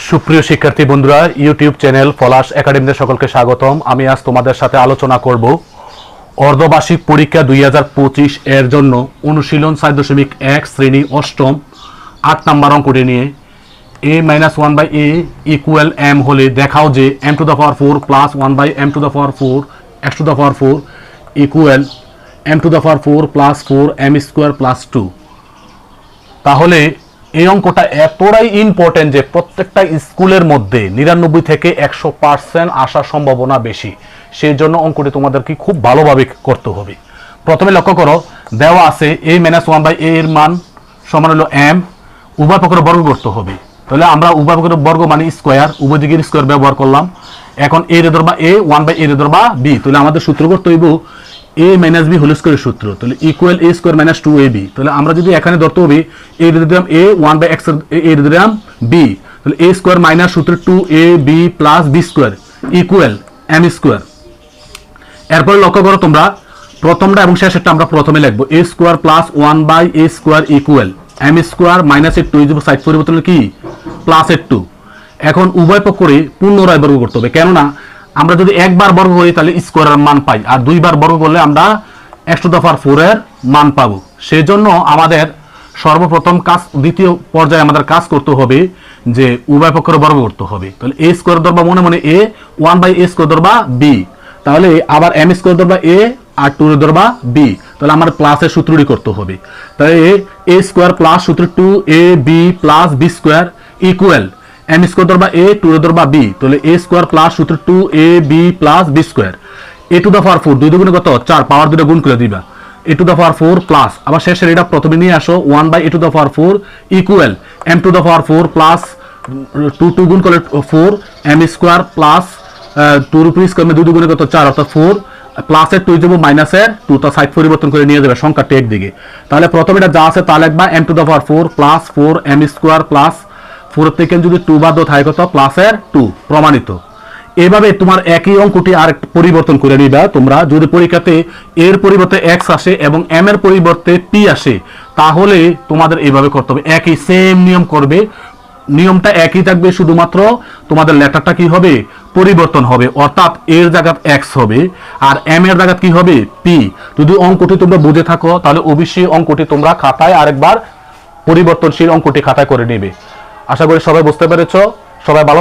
সুপ্রিয় শিক্ষার্থী বন্ধুরা, ইউটিউব চ্যানেল পলাশ একাডেমিতে সকলকে স্বাগতম। আমি আজ তোমাদের সাথে আলোচনা করব অর্ধবার্ষিক পরীক্ষা 2025 এর জন্য অনুশীলন 4.1 শ্রেণী অষ্টম 8 নাম্বার অঙ্কটি নিয়ে। a-1/a ইকুয়াল m হলে দেখাও যে m⁴ plus 1/m⁴ x⁴ equal m⁴ plus 4m² plus 2। তাহলে এই অঙ্কটা এতটাই ইম্পর্টেন্ট যে প্রত্যেকটা স্কুলের মধ্যে 99 থেকে 100% আসার সম্ভাবনা বেশি। সেই জন্য অঙ্কটি তোমাদেরকে খুব ভালোভাবে করতে হবে। প্রথমে লক্ষ্য করো, দেওয়া আছে a-1/a এর মান সমান হলো m, উভয় পক্ষের বর্গ করতে হবে। তাহলে আমরা উভয় পক্ষের বর্গ মানে স্কোয়ার, উভয় দিকের স্কোয়ার ব্যবহার করলাম। এখন a এর ধরবা a, 1/a এর ধরবা b। তাহলে আমাদের সূত্র করতে হইব a - b হোল স্কয়ারের সূত্র। তাহলে ইকুয়াল a² - 2ab। তাহলে আমরা যদি এখানে ধরতে হবে a দিলাম a, 1/x a দিলাম b, তাহলে a² - সূত্র 2ab plus b² equal m²। এরপরে লক্ষ্য করো তোমরা, প্রথমটা এবং শেষেরটা আমরা প্রথমে লিখব a² plus 1/a² equal m² - 2 side পরিবর্তন কি প্লাস 2। এখন উভয় পক্ষে পুনরায় বর্গ করতে হবে, কেননা আমরা যদি একবার বর্গ করি তাহলে স্কোয়ারের মান পাই, আর দুইবার বর্গ করলে আমরা x⁴ এর মান পাবো। সেই জন্য আমাদের সর্বপ্রথম কাজ, দ্বিতীয় পর্যায়ে আমাদের কাজ করতে হবে যে উভয় পক্ষের বর্গ করতে হবে। তাহলে a² ধরবা মনে মনে a, 1/a² ধরবা b, তাহলে আবার m² ধরবা a আর 2 ধরবা b। তাহলে আমার প্লাসের সূত্রটি করতে হবে। তাহলে a² প্লাস সূত্র 2ab plus b² equal m² ধরবা a, 2 ধরবা b। তাহলে a² প্লাস সূত্র 2ab প্লাস b²। a⁴ 2 দুগুণে কত 4, পাওয়ার 2 গুণ করে দিবা a⁴ প্লাস আবার শেষের এটা প্রথমে নিয়ে আসো 1/a⁴ ইকুয়াল m⁴ প্লাস 2 গুণ করলে 4 m² প্লাস 2 উপর স্কয়ার 2 দুগুণে কত 4 অর্থাৎ 4 প্লাসের 2 যাব মাইনাসের 2, তা সাইড পরিবর্তন করে নিয়ে যাবে সংখ্যাটা একদিকে। তাহলে প্রথমে এটা যা আছে তা লিখবা m⁴ প্লাস 4m² প্লাস 4 থেকে যদি 2 বাদ থাকে কত প্লাসের 2 প্রমাণিত। এভাবে তোমার একই অঙ্কটি আর পরিবর্তন করে নিবা। তোমরা যদি পরীক্ষাতে এর পরিবর্তে x আসে এবং m এর পরিবর্তে p আসে, তাহলে তোমাদের এইভাবে করতে হবে, একই সেম নিয়ম করবে। নিয়মটা একই থাকবে, শুধুমাত্র তোমাদের লেটারটা কি হবে পরিবর্তন হবে, অর্থাৎ এর জায়গায় x হবে আর m এর জায়গায় কি হবে p। যদি অঙ্কটি তোমরা বুঝে থাকো তাহলে অবশ্যই অঙ্কটি তোমরা খাতায় আরেকবার পরিবর্তনশীল অঙ্কটি খাতায় করে নেবে। আশা করি সবাই বুঝতে পেরেছো। সবাই ভালো।